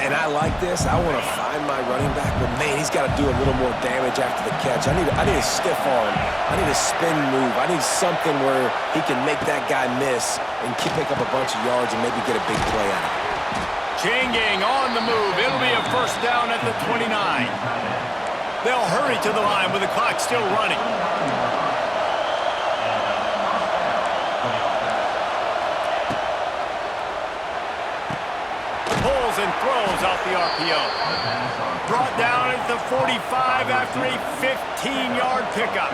And I like this. I want to find my running back, but man, he's got to do a little more damage after the catch. I need a stiff arm. I need a spin move. I need something where he can make that guy miss and pick up a bunch of yards and maybe get a big play out of it. Chain gang on the move. It'll be a first down at the 29. They'll hurry to the line with the clock still running. Pulls and throws off the RPO. Brought down at the 45 after a 15-yard pickup.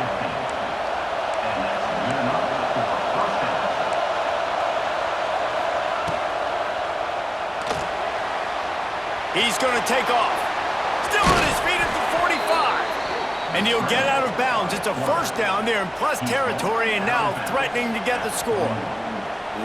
He's going to take off. Still on his feet at the 45. And he'll get out of bounds. It's a first down there in plus territory and now threatening to get the score.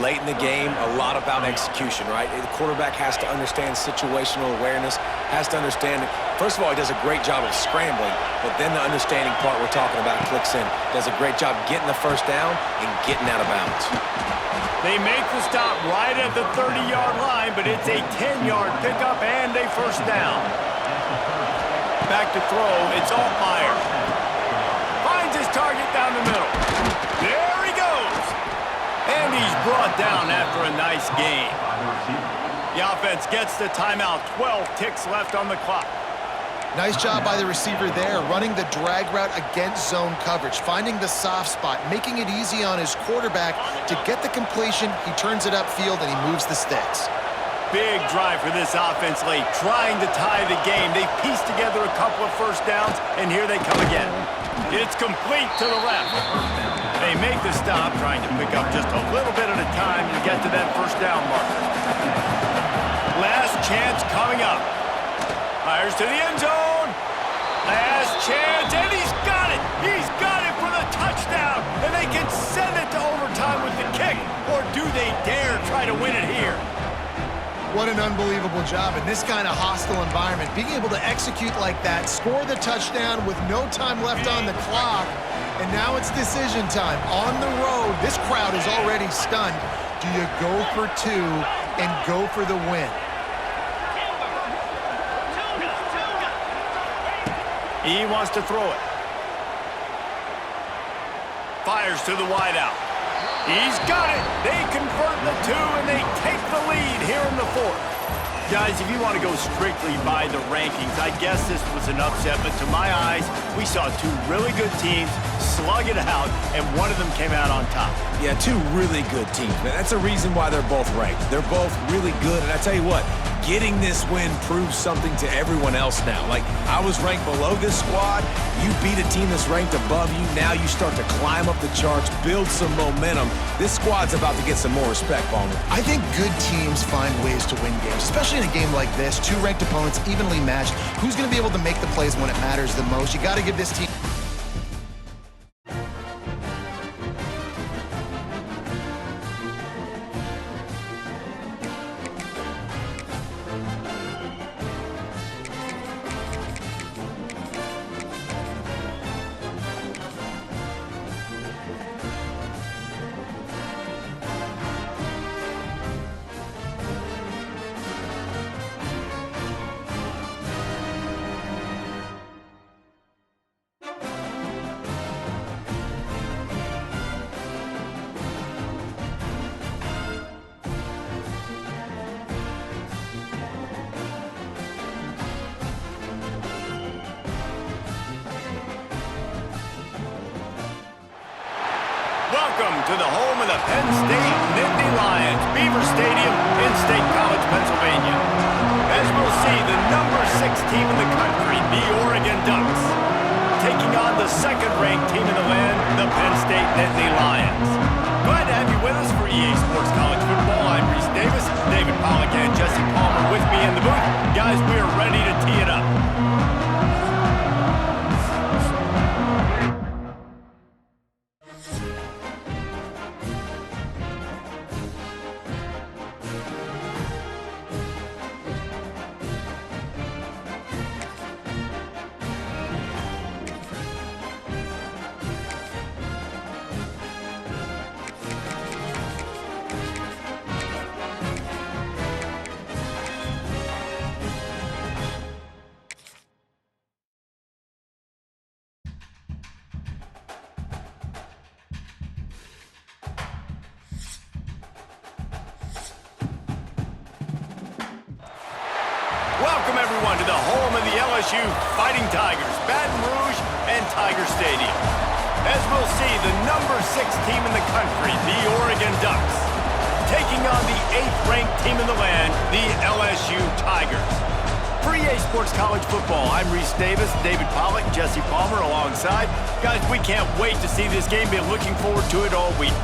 Late in the game, a lot about execution, right? The quarterback has to understand situational awareness, has to understand, first of all, he does a great job of scrambling, but then the understanding part we're talking about clicks in. Does a great job getting the first down and getting out of bounds. They make the stop right at the 30-yard line, but it's a 10-yard pickup and a first down. Back to throw, it's Altmaier. Finds his target down the middle. There he goes. And he's brought down after a nice gain. The offense gets the timeout. 12 ticks left on the clock. Nice job by the receiver there, running the drag route against zone coverage, finding the soft spot, making it easy on his quarterback to get the completion. He turns it upfield, and he moves the sticks. Big drive for this offense late, trying to tie the game. They pieced together a couple of first downs, and here they come again. It's complete to the left. They make the stop, trying to pick up just a little bit at a time to get to that first down marker. Last chance coming up. Fires to the end zone. Last chance, and he's got it. He's got it for the touchdown, and they can send it to overtime with the kick, or do they dare try to win it here? What an unbelievable job in this kind of hostile environment. Being able to execute like that, score the touchdown with no time left on the clock, and now it's decision time. On the road, this crowd is already stunned. Do you go for two and go for the win? He wants to throw it. Fires to the wideout. He's got it. They convert the two, and they take the lead here in the fourth. Guys, if you want to go strictly by the rankings, I guess this was an upset, but to my eyes, we saw two really good teams slug it out, and one of them came out on top. Yeah, two really good teams, man. That's a reason why they're both ranked. They're both really good, and I tell you what, getting this win proves something to everyone else now. Like, I was ranked below this squad. You beat a team that's ranked above you. Now you start to climb up the charts, build some momentum. This squad's about to get some more respect, Palmer. I think good teams find ways to win games, especially in a game like this. Two ranked opponents, evenly matched. Who's going to be able to make the plays when it matters the most? You got to give this team... Welcome to the home of the Penn State Nittany Lions, Beaver Stadium in State College, Pennsylvania. As we'll see, the number 6 team in the country, the Oregon Ducks, taking on the second-ranked team in the land, the Penn State Nittany Lions. Glad to have you with us for EA Sports College Football. I'm Reese Davis, David Pollack and Jesse Palmer with me in the booth. Guys, we are ready to tee it up. Welcome, everyone, to the home of the LSU Fighting Tigers, Baton Rouge and Tiger Stadium. As we'll see, the number 6 team in the country, the Oregon Ducks, taking on the 8th-ranked team in the land, the LSU Tigers. For EA Sports College Football, I'm Reese Davis, David Pollack, Jesse Palmer alongside. Guys, we can't wait to see this game. Been looking forward to it all week.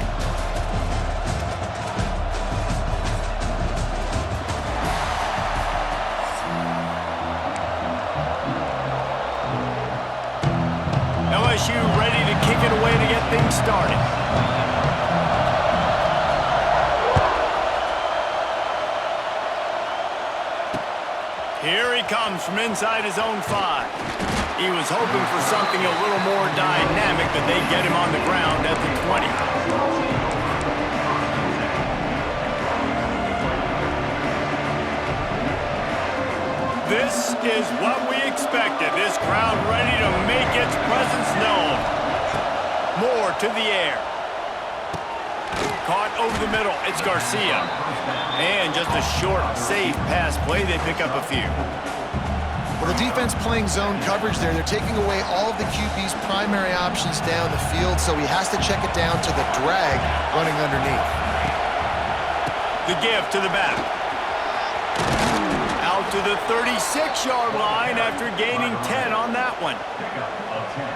LSU ready to kick it away to get things started. Here he comes from inside his own 5. He was hoping for something a little more dynamic, but they get him on the ground at the 20. This is what we expected. This crowd ready to make its presence known. More to the air. Caught over the middle. It's Garcia. And just a short, safe pass play. They pick up a few. Well, the defense playing zone coverage there. They're taking away all of the QB's primary options down the field, so he has to check it down to the drag running underneath. The give to the back. Out to the 36-yard line after gaining 10 on that one.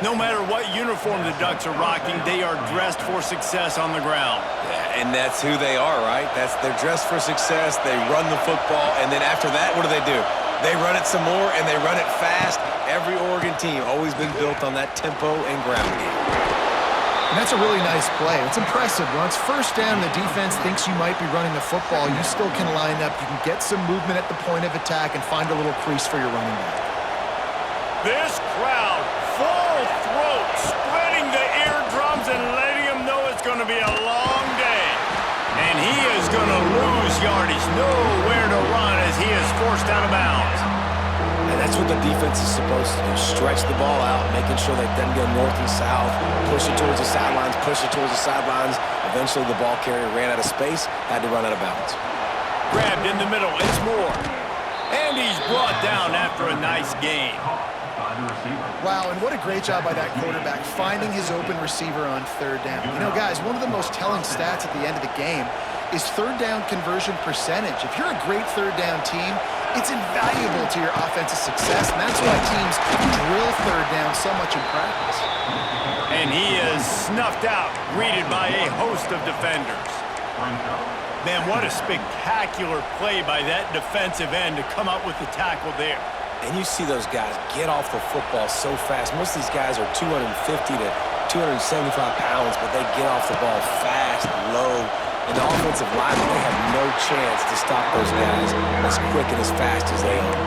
No matter what uniform the Ducks are rocking, they are dressed for success on the ground. Yeah, and that's who they are, right? They're dressed for success. They run the football, and then after that, what do? They run it some more, and they run it fast. Every Oregon team always been built on that tempo and ground game. And that's a really nice play. It's impressive. Once first down, the defense thinks you might be running the football. You still can line up. You can get some movement at the point of attack and find a little crease for your running back. This crowd, full throat, spreading the eardrums and letting them know it's going to be a long day. And he is going to lose yardage. Nowhere to run as he is forced out of bounds. And that's what the defense is supposed to do. Stretch the ball out, making sure that them go north and south, push it towards the sidelines, push it towards the sidelines. Eventually the ball carrier ran out of space, had to run out of bounds. Grabbed in the middle, it's Moore. And he's brought down after a nice gain. Wow, and what a great job by that quarterback, finding his open receiver on third down. You know, guys, one of the most telling stats at the end of the game is third down conversion percentage. If you're a great third down team, it's invaluable to your offensive success, and that's why teams drill third down so much in practice. And he is snuffed out, greeted by a host of defenders. Man, what a spectacular play by that defensive end to come up with the tackle there. And you see those guys get off the football so fast. Most of these guys are 250 to 275 pounds, but they get off the ball fast, low. And the offensive linemen, they have no chance to stop those guys as quick and as fast as they are.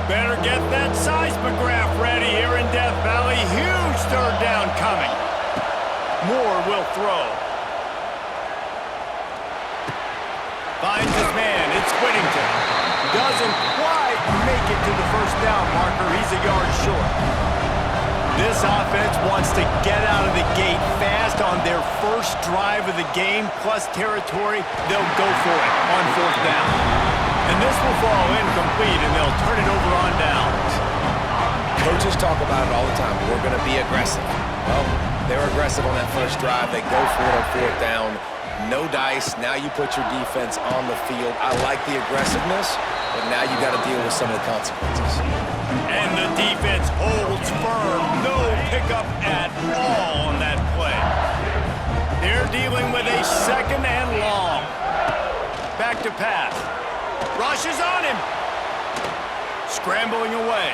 Better get that seismograph ready here in Death Valley. Huge third down coming. Moore will throw. Finds his man. It's Whittington. Doesn't quite make it to the first down marker. He's a yard short. This offense wants to get out of the gate fast on their first drive of the game, plus territory. They'll go for it on fourth down. And this will fall incomplete, and they'll turn it over on downs. Coaches talk about it all the time. We're going to be aggressive. Well, they're aggressive on that first drive. They go for it on fourth down. No dice. Now you put your defense on the field. I like the aggressiveness, but now you got to deal with some of the consequences. And the defense holds firm. No pickup at all on that play. They're dealing with a second and long. Back to pass. Rush is on him. Scrambling away.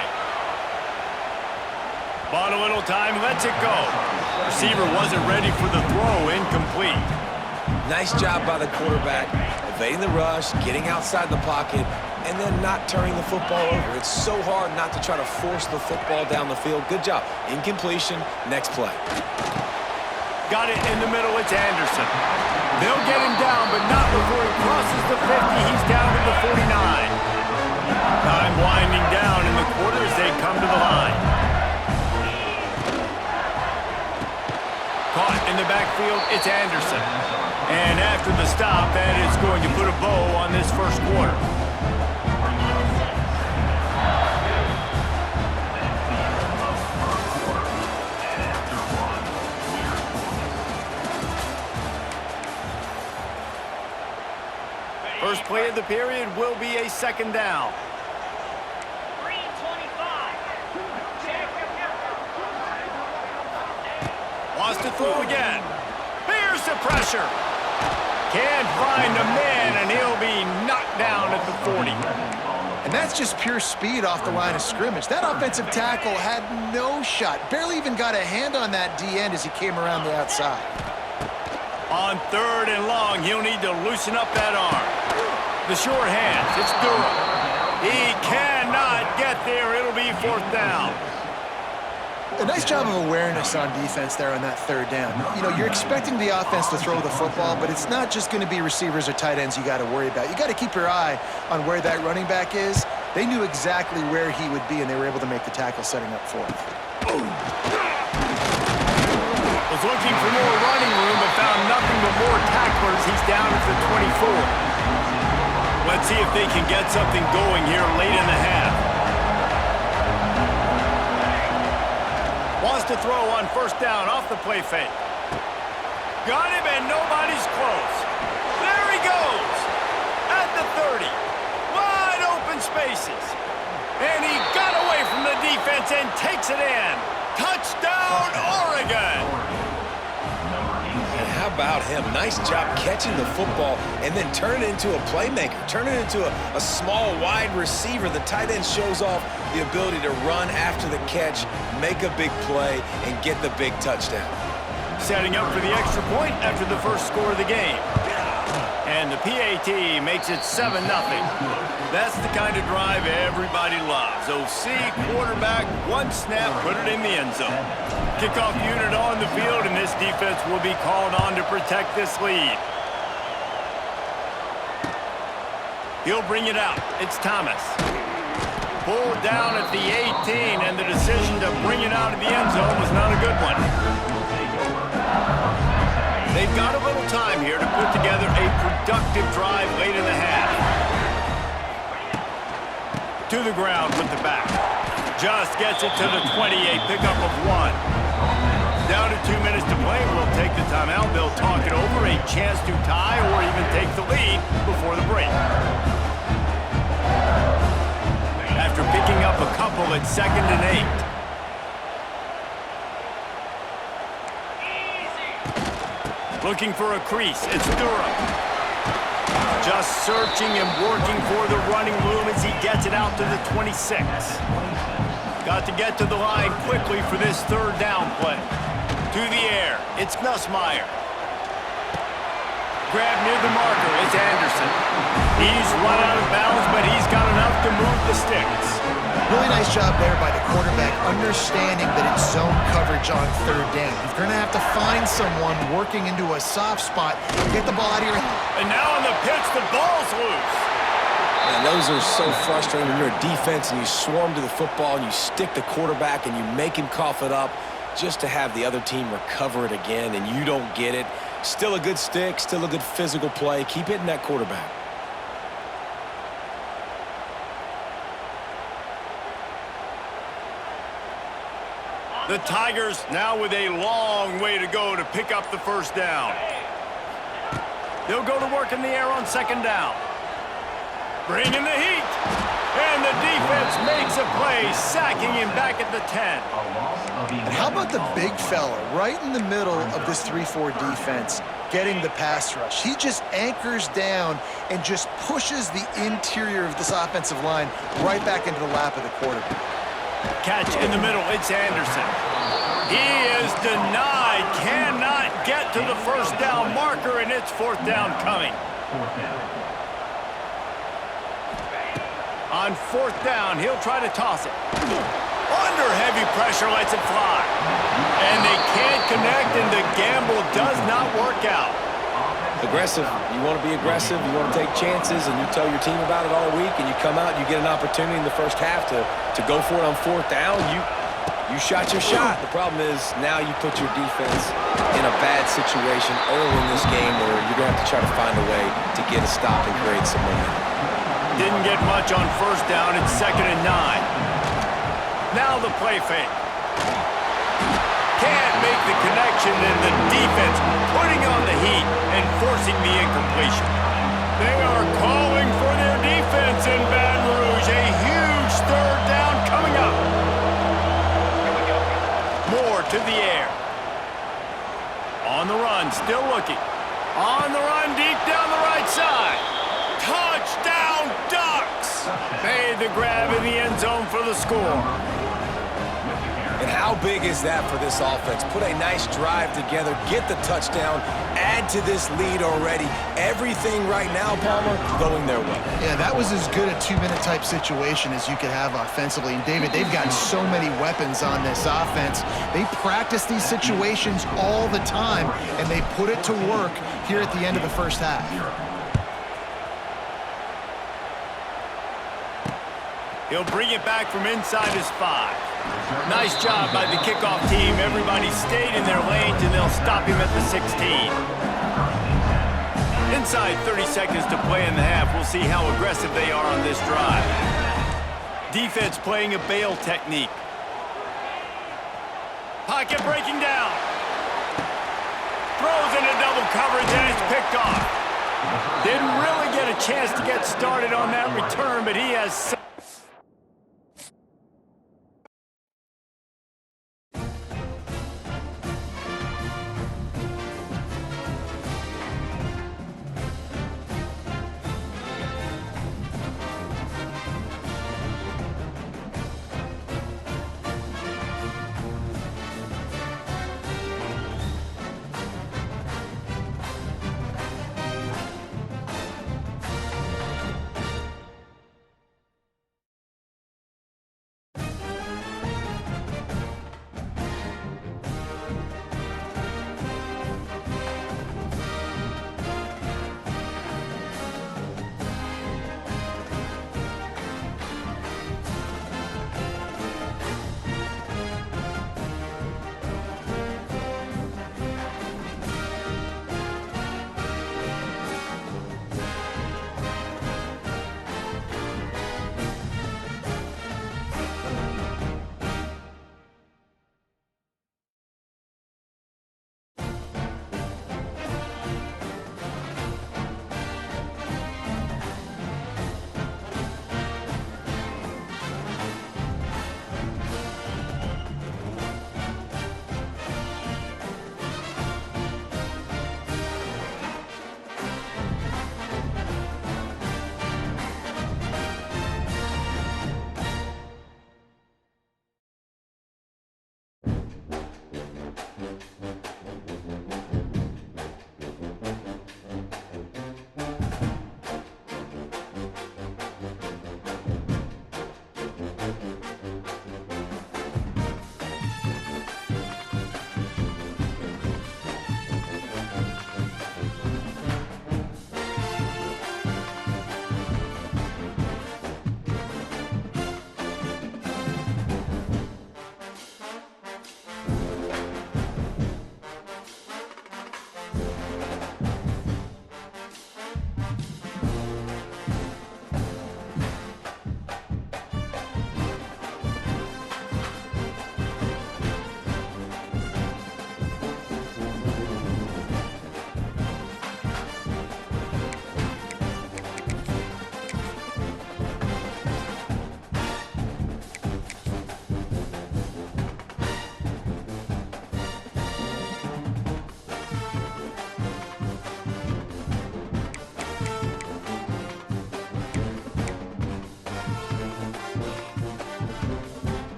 Bought a little time, lets it go. Receiver wasn't ready for the throw, incomplete. Nice job by the quarterback, evading the rush, getting outside the pocket, and then not turning the football over. It's so hard not to try to force the football down the field. Good job. Incompletion, next play. Got it in the middle, it's Anderson. They'll get him down, but not before he crosses the 50. He's down to the 49. Time winding down in the quarter as they come to the line. Caught in In the backfield, it's Anderson. And after the stop, that is going to put a bow on this first quarter. First play of the period will be a second down. Wants to throw again. Here's the pressure. Can't find a man, and he'll be knocked down at the 40. And that's just pure speed off the line of scrimmage. That offensive tackle had no shot. Barely even got a hand on that D-end as he came around the outside. On 3rd and long, he'll need to loosen up that arm. The short hands, it's Durham. He cannot get there. It'll be 4th down. A nice job of awareness on defense there on that 3rd down. You know, you're expecting the offense to throw the football, but it's not just going to be receivers or tight ends you got to worry about. You got to keep your eye on where that running back is. They knew exactly where he would be, and they were able to make the tackle setting up 4th. Was looking for more running room, but found nothing but more tacklers. He's down at the 24. Let's see if they can get something going here late in the half. Wants to throw on 1st down off the play fake. Got him, and nobody's close. There he goes. At the 30. Wide open spaces. And he got away from the defense and takes it in. Touchdown, Oregon. And how about him? Nice job catching the football and then turn it into a playmaker. Turn it into a small, wide receiver. The tight end shows off the ability to run after the catch, make a big play, and get the big touchdown. Setting up for the extra point after the first score of the game. And the PAT makes it 7-0. That's the kind of drive everybody loves. OC, quarterback, one snap, put it in the end zone. Kickoff unit on the field, and this defense will be called on to protect this lead. He'll bring it out. It's Thomas. Pulled down at the 18, and the decision to bring it out of the end zone was not a good one. They've got a little time here to put together a productive drive late in the half. To the ground with the back. Just gets it to the 28, pickup of 1. Down to 2 minutes to play. We'll take the timeout. They'll talk it over. A chance to tie or even take the lead before the break. After picking up a couple at 2nd and 8. Looking for a crease. It's Durham. Just searching and working for the running room as he gets it out to the 26. Got to get to the line quickly for this 3rd down play. To the air. It's Nussmeier. Grab near the marker. It's Anderson. He's run out of bounds, but he's got enough to move the sticks. Really nice job there by the quarterback, understanding that it's zone coverage on 3rd down. You're going to have to find someone working into a soft spot, get the ball out of your hand. And now on the pitch, the ball's loose. And those are so frustrating when you're a defense and you swarm to the football and you stick the quarterback and you make him cough it up just to have the other team recover it again and you don't get it. Still a good stick, still a good physical play. Keep hitting that quarterback. The Tigers now with a long way to go to pick up the 1st down. They'll go to work in the air on 2nd down. Bring in the heat. And the defense makes a play, sacking him back at the 10. And how about the big fella right in the middle of this 3-4 defense getting the pass rush? He just anchors down and just pushes the interior of this offensive line right back into the lap of the quarterback. Catch in the middle, it's Anderson. He is denied, cannot get to the 1st down marker, and it's 4th down coming. On 4th down, he'll try to toss it. Under heavy pressure, lets it fly. And they can't connect, and the gamble does not work out. Aggressive. You want to be aggressive. You want to take chances, and you tell your team about it all week, and you come out and you get an opportunity in the first half to go for it on 4th down. You You shot your shot. The problem is now you put your defense in a bad situation early in this game where you're going to have to try to find a way to get a stop and create some momentum. Didn't get much on first down. It's 2nd and 9. Now the play fake. Can't make the connection, and the defense putting on the heat and forcing the incompletion. They are calling for their defense in Baton Rouge. A huge 3rd down coming up. Moore to the air. On the run, still looking. On the run, deep down the right side. Touchdown, Ducks! Made the grab in the end zone for the score. And how big is that for this offense? Put a nice drive together, get the touchdown, add to this lead already. Everything right now, Palmer, going their way. Yeah, that was as good a 2-minute type situation as you could have offensively. And David, they've got so many weapons on this offense. They practice these situations all the time, and they put it to work here at the end of the first half. He'll bring it back from inside his 5. Nice job by the kickoff team. Everybody stayed in their lanes, and they'll stop him at the 16. Inside 30 seconds to play in the half. We'll see how aggressive they are on this drive. Defense playing a bail technique. Pocket breaking down. Throws into double coverage, and it's picked off. Didn't really get a chance to get started on that return, but he has...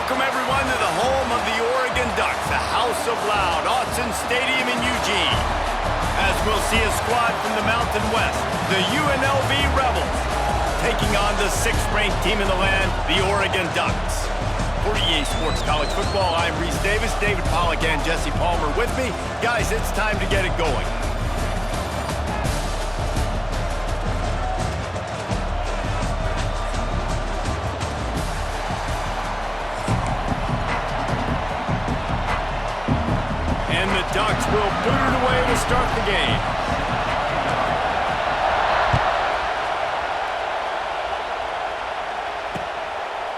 Welcome, everyone, to the home of the Oregon Ducks, the House of Loud, Autzen Stadium in Eugene. As we'll see a squad from the Mountain West, the UNLV Rebels, taking on the 6th-ranked team in the land, the Oregon Ducks. For EA Sports College Football, I'm Reese Davis, David Pollack, and Jesse Palmer with me. Guys, it's time to get it going. And the Ducks will boot it away to start the game.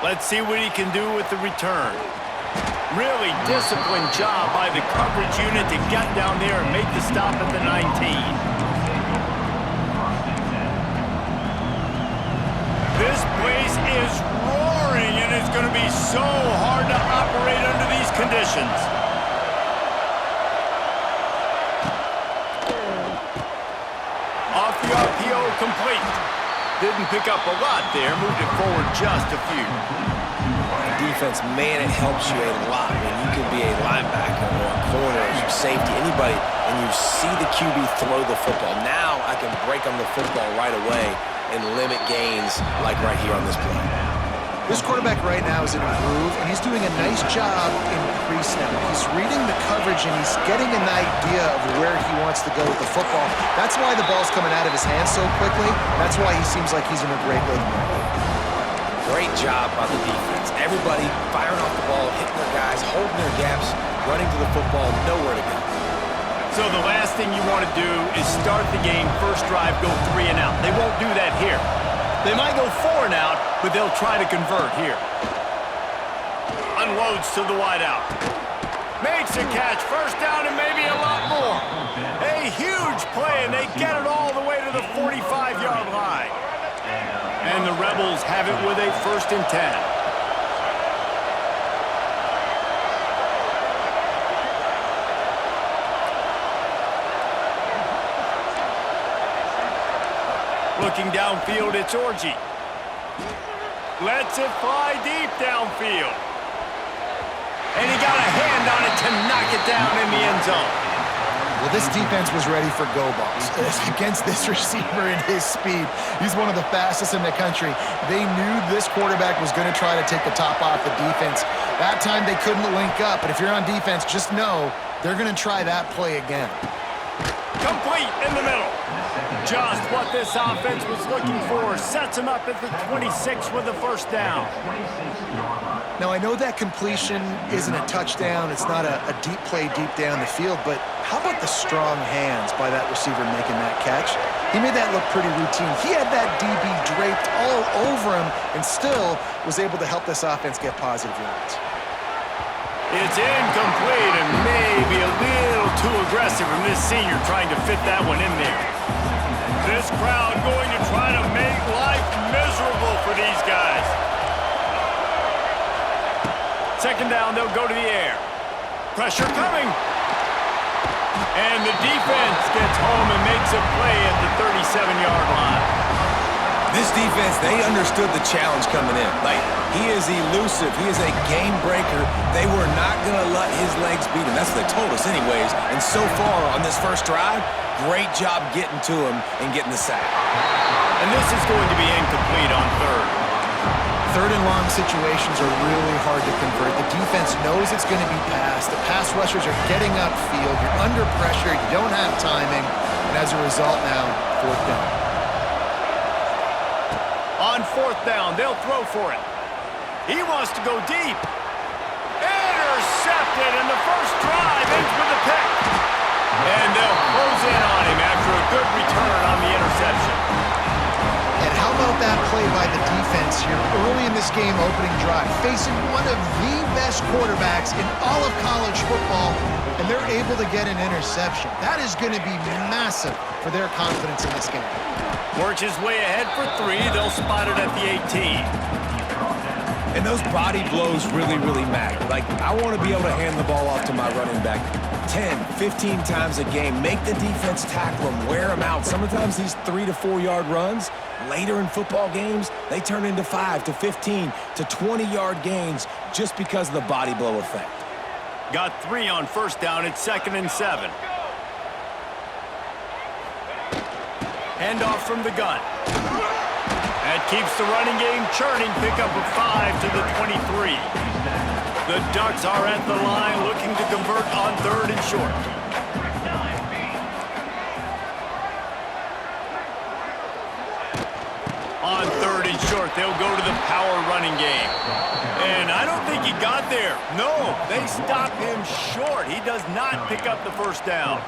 Let's see what he can do with the return. Really disciplined job by the coverage unit to get down there and make the stop at the 19. This place is roaring, and it's going to be so hard to operate under these conditions. Off the RPO, complete. Didn't pick up a lot there, moved it forward just a few. Defense, man, it helps you a lot when you can be a linebacker or a corner or safety, anybody, and you see the QB throw the football. Now I can break on the football right away and limit gains like right here on this play. This quarterback right now is in a groove, and he's doing a nice job in pre-snap. He's reading the coverage, and he's getting an idea of where he wants to go with the football. That's why the ball's coming out of his hands so quickly. That's why he seems like he's in a great rhythm. Great job by the defense. Everybody firing off the ball, hitting their guys, holding their gaps, running to the football, nowhere to go. So the last thing you want to do is start the game, first drive, go 3 and out. They won't do that here. They might go 4 and out, but they'll try to convert here. Unloads to the wideout. Makes a catch, first down and maybe a lot more. A huge play, and they get it all the way to the 45-yard line. And the Rebels have it with a 1st and 10. Looking downfield, it's Orji. Lets it fly deep downfield. And he got a hand on it to knock it down in the end zone. Well, this defense was ready for go balls. Against this receiver and his speed, he's one of the fastest in the country. They knew this quarterback was going to try to take the top off the defense. That time they couldn't link up, but if you're on defense, just know they're going to try that play again. Complete in the middle. Just what this offense was looking for. Sets him up at the 26 with the 1st down. Now, I know that completion isn't a touchdown. It's not a deep play deep down the field, but how about the strong hands by that receiver making that catch? He made that look pretty routine. He had that DB draped all over him and still was able to help this offense get positive yards. It's incomplete and maybe a little too aggressive from this senior trying to fit that one in there. This crowd going to try to make life miserable for these guys. 2nd down, they'll go to the air. Pressure coming. And the defense gets home and makes a play at the 37-yard line. This defense, they understood the challenge coming in. Like, he is elusive. He is a game breaker. They were not going to let his legs beat him. That's what they told us anyways. And so far on this first drive, great job getting to him and getting the sack. And this is going to be incomplete on 3rd. 3rd and long situations are really hard to convert. The defense knows it's going to be passed. The pass rushers are getting upfield. You're under pressure. You don't have timing. And as a result now, 4th down. On 4th down, they'll throw for it. He wants to go deep. Intercepted, and the first drive ends with a pick. And they'll close in on him after a good return on the interception. And how about that play by the defense here early in this game opening drive, facing one of the best quarterbacks in all of college football, and they're able to get an interception. That is going to be massive for their confidence in this game. Works his way ahead for 3. They'll spot it at the 18. And those body blows really, really matter. Like, I want to be able to hand the ball off to my running back 10, 15 times a game. Make the defense tackle him, wear him out. Sometimes these 3 to 4 yard runs, Later in football games, they turn into 5 to 15 to 20-yard gains just because of the body blow effect. Got 3 on first down. It's 2nd and 7. Handoff from the gun. That keeps the running game churning. Pickup of 5 to the 23. The Ducks are at the line looking to convert on 3rd and short. On 3rd and short, they'll go to the power running game. And I don't think he got there. No, they stopped him short. He does not pick up the first down.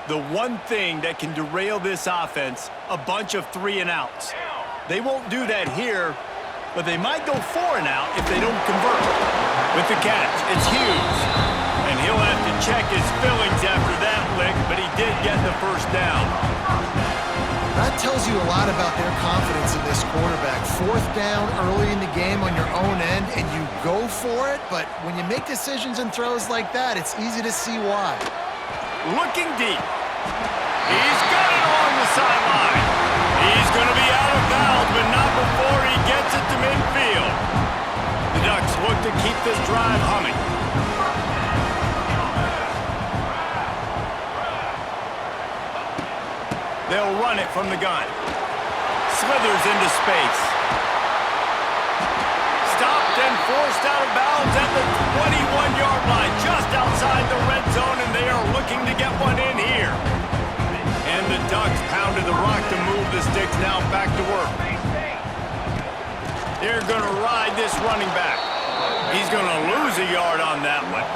The one thing that can derail this offense, a bunch of 3-and-outs. They won't do that here, but they might go 4-and-out if they don't convert. With the catch, it's Hughes. And he'll have to check his fillings after that lick, but he did get the first down. That tells you a lot about their confidence in this quarterback. 4th down early in the game on your own end, and you go for it, but when you make decisions and throws like that, it's easy to see why. Looking deep. He's got it along the sideline. He's going to be out of bounds, but not before he gets it to midfield. The Ducks look to keep this drive humming. They'll run it from the gun. Slithers into space. Stopped and forced out of bounds at the 21-yard line, just outside the red zone, and they are looking to get one in here. And the Ducks pounded the rock to move the sticks, now back to work. They're going to ride this running back. He's going to lose a yard on that one.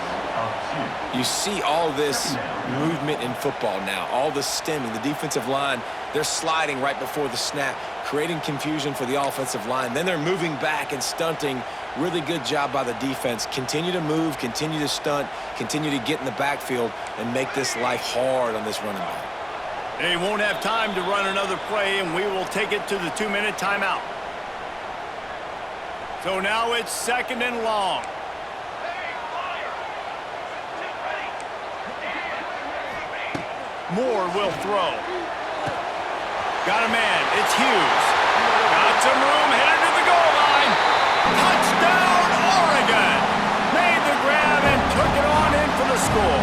You see all this movement in football now, all the stemming, the defensive line, they're sliding right before the snap, creating confusion for the offensive line. Then they're moving back and stunting. Really good job by the defense. Continue to move, continue to stunt, continue to get in the backfield and make this life hard on this running back. They won't have time to run another play, and we will take it to the 2-minute timeout. So now it's 2nd and long. Moore will throw. Got a man. It's Hughes. Got some room. Headed to the goal line. Touchdown, Oregon. Made the grab and took it on in for the score.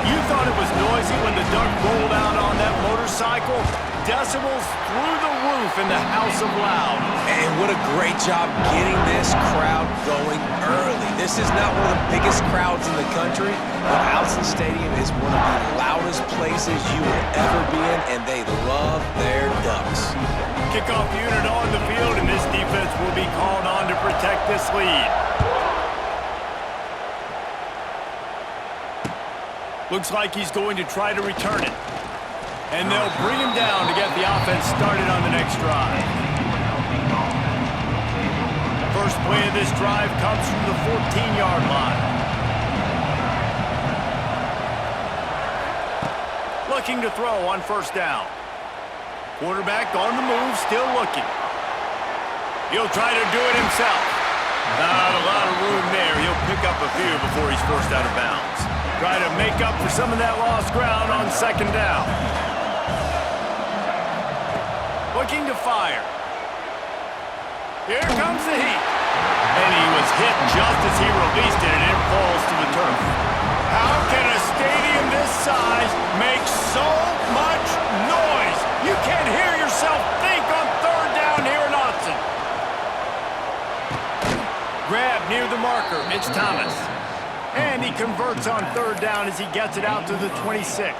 You thought it was noisy when the Duck rolled out on that motorcycle? Decibels through the roof in the House of Loud. And what a great job getting this crowd going early. This is not one of the biggest crowds in the country, but Allison Stadium is one of the loudest places you will ever be in, and they love their Ducks. Kickoff unit on the field, and this defense will be called on to protect this lead. Looks like he's going to try to return it. And they'll bring him down to get the offense started on the next drive. First play of this drive comes from the 14-yard line. Looking to throw on first down. Quarterback on the move, still looking. He'll try to do it himself. Not a lot of room there. He'll pick up a few before he's forced out of bounds. Try to make up for some of that lost ground on 2nd down. Looking to fire. Here comes the heat. And he was hit just as he released it, and it falls to the turf. How can a stadium this size make so much noise? You can't hear yourself think on 3rd down here in Autzen. Grab near the marker. It's Thomas. And he converts on 3rd down as he gets it out to the 26.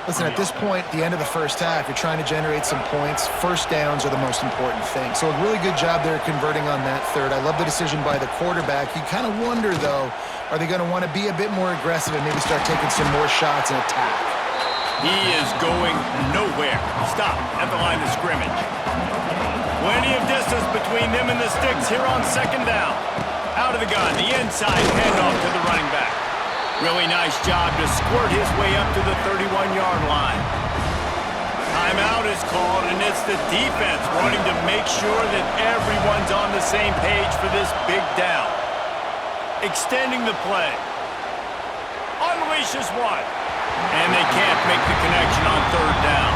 Listen, at this point, the end of the first half, you're trying to generate some points. First downs are the most important thing. So a really good job there converting on that 3rd. I love the decision by the quarterback. You kind of wonder, though, are they going to want to be a bit more aggressive and maybe start taking some more shots and attack? He is going nowhere. Stop at the line of scrimmage. Plenty of distance between them and the sticks here on second down. Out of the gun, the inside handoff to the running back. Really nice job to squirt his way up to the 31-yard line. Timeout is called, and it's the defense wanting to make sure that everyone's on the same page for this big down. Extending the play. Unleashes one. And they can't make the connection on third down.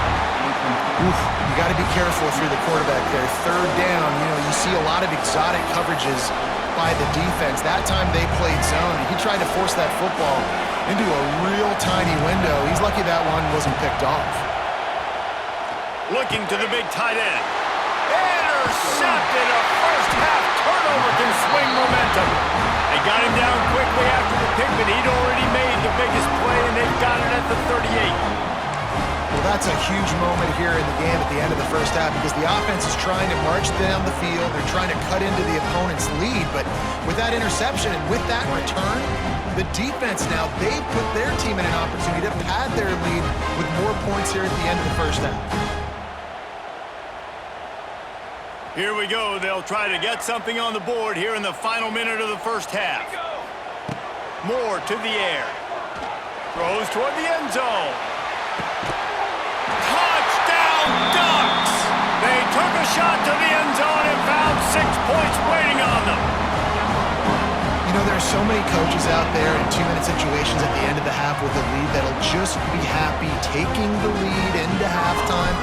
Oof, you got to be careful if you're the quarterback there. Third down, you see a lot of exotic coverages by the defense. That time they played zone. He tried to force that football into a real tiny window. He's lucky that one wasn't picked off. Looking to the big tight end. Intercepted. A first half turnover can swing momentum. They got him down quickly after the pick, but he'd already made the biggest play, and they've got it at the 38. Well, that's a huge moment here in the game at the end of the first half because the offense is trying to march down the field. They're trying to cut into the opponent's lead, but with that interception and with that return, the defense now, they've put their team in an opportunity to pad their lead with more points here at the end of the first half. Here we go. They'll try to get something on the board here in the final minute of the first half. Moore to the air. Throws toward the end zone. Touchdown Ducks! They took a shot to the end zone and found 6 points waiting on them. There's so many coaches out there in 2-minute situations at the end of the half with a lead that'll just be happy taking the lead into halftime.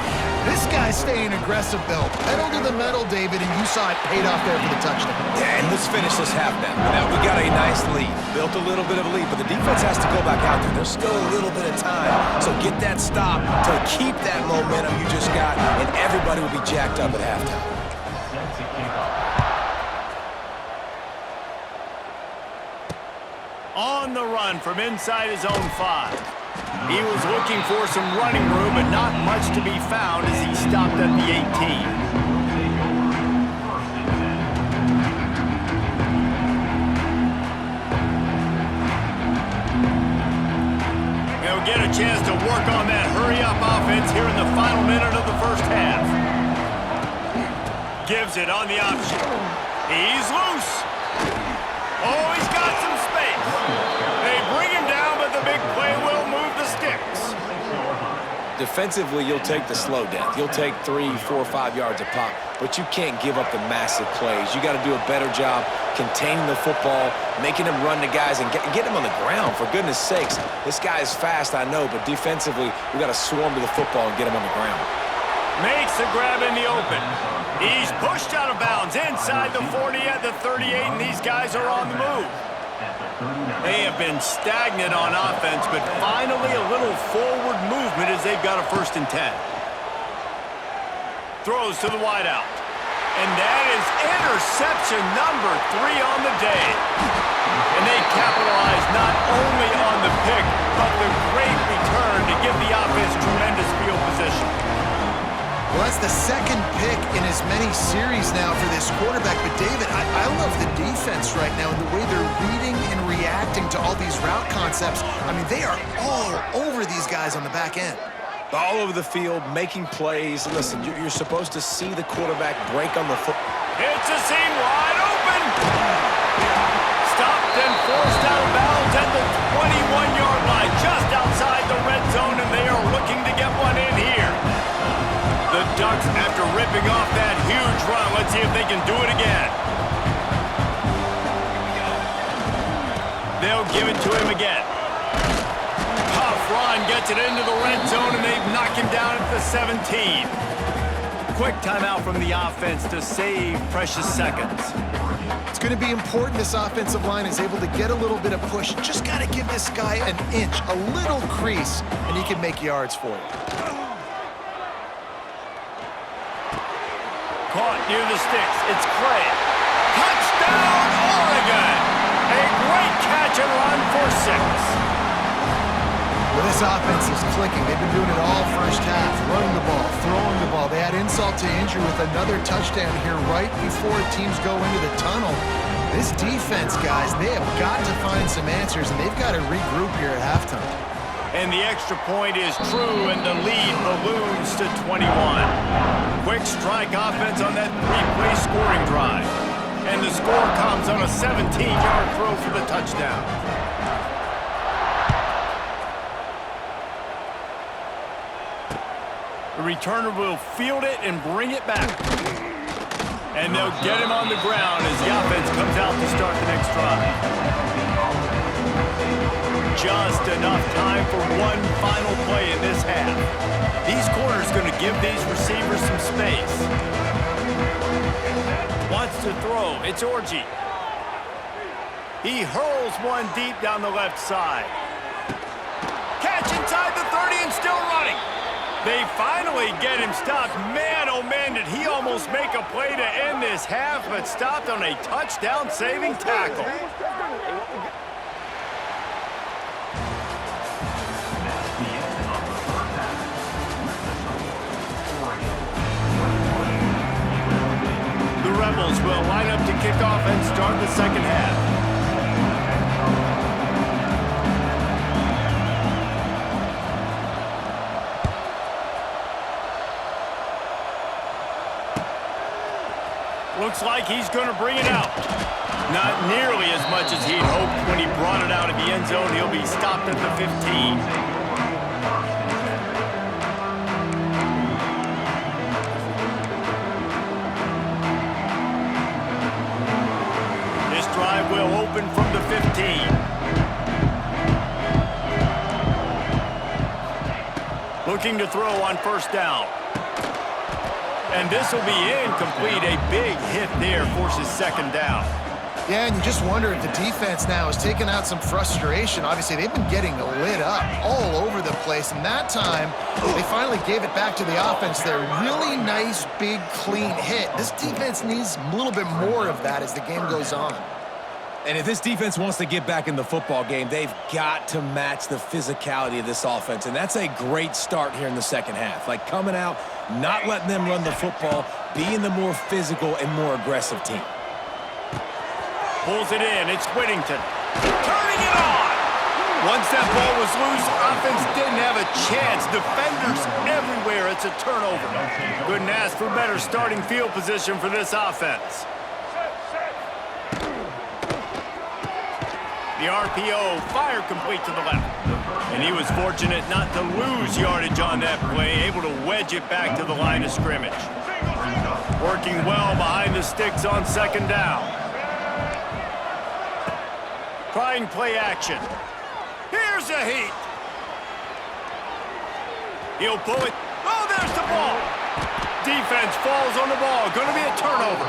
This guy's staying aggressive, though. Pedal to the metal, David, and you saw it paid off there for the touchdown. Yeah, and let's finish this half now. Now we got a nice lead. Built a little bit of a lead, but the defense has to go back out there. There's still a little bit of time. So get that stop to keep that momentum you just got, and everybody will be jacked up at halftime. On the run from inside his own 5. He was looking for some running room, but not much to be found as he stopped at the 18. He'll get a chance to work on that hurry-up offense here in the final minute of the first half. Gives it on the option. He's loose. Oh, he's got some space. They bring him down, but the big play will move the sticks. Defensively, you'll take the slow death. You'll take 3, 4, 5 yards a pop, but you can't give up the massive plays. You got to do a better job containing the football, making him run to guys, and get him on the ground. For goodness sakes, this guy is fast, I know, but defensively, we got to swarm to the football and get him on the ground. Makes the grab in the open. He's pushed out of bounds inside the 40 at the 38, and these guys are on the move. They have been stagnant on offense, but finally a little forward movement as they've got a 1st and 10. Throws to the wideout. And that is interception number 3 on the day. And they capitalize not only on the pick, but the great return to give the offense tremendous field position. Well, that's the 2nd pick in as many series now for this quarterback. But, David, I love the defense right now and the way they're reading and reacting to all these route concepts. I mean, they are all over these guys on the back end. All over the field, making plays. Listen, you're supposed to see the quarterback break on the foot. It's a seam wide open. Stopped and forced out of bounds at the 21-yard line, just outside the red zone, and they are looking to get one in here. The Ducks, after ripping off that huge run, let's see if they can do it again. They'll give it to him again. Tough run gets it into the red zone, and they've knocked him down at the 17. Quick timeout from the offense to save precious seconds. It's going to be important this offensive line is able to get a little bit of push. Just got to give this guy an inch, a little crease, and he can make yards for you. Caught near the sticks. It's Clay. Touchdown, Oregon! A great catch and run for 6. Well, this offense is clicking. They've been doing it all first half, running the ball, throwing the ball. They had insult to injury with another touchdown here right before teams go into the tunnel. This defense, guys, they have got to find some answers, and they've got to regroup here at halftime. And the extra point is true, and the lead balloons to 21. Quick strike offense on that three-play scoring drive. And the score comes on a 17-yard throw for the touchdown. The returner will field it and bring it back. And they'll get him on the ground as the offense comes out to start the next drive. Just enough time for one final play in this half. These corners going to give these receivers some space. Wants to throw. It's Orji. He hurls one deep down the left side. Catch inside the 30 and still running. They finally get him stopped. Man, oh man, did he almost make a play to end this half, but stopped on a touchdown-saving tackle. The Rebels will line up to kick off and start the second half. Looks like he's going to bring it out. Not nearly as much as he'd hoped when he brought it out of the end zone. He'll be stopped at the 15. This drive will open from the 15. Looking to throw on first down. And this will be incomplete. A big hit there forces second down. Yeah, and you just wonder if the defense now has taken out some frustration. Obviously, they've been getting lit up all over the place. And that time, they finally gave it back to the offense there. Really nice, big, clean hit. This defense needs a little bit more of that as the game goes on. And if this defense wants to get back in the football game, they've got to match the physicality of this offense. And that's a great start here in the second half. Like coming out, not letting them run the football, being the more physical and more aggressive team. Pulls it in. It's Whittington. Turning it on. Once that ball was loose, offense didn't have a chance. Defenders everywhere. It's a turnover. Couldn't ask for better starting field position for this offense. The RPO, fire complete to the left. And he was fortunate not to lose yardage on that play, able to wedge it back to the line of scrimmage. Working well behind the sticks on second down. Trying play action. Here's a heat. He'll pull it. Oh, there's the ball. Defense falls on the ball. Going to be a turnover.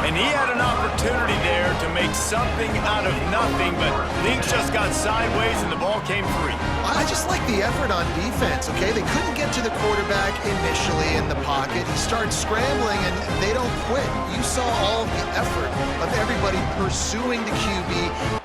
And he had an opportunity there to make something out of nothing, but things just got sideways and the ball came free. I just like the effort on defense, okay? They couldn't get to the quarterback initially in the pocket. He started scrambling, and they don't quit. You saw all of the effort of everybody pursuing the QB.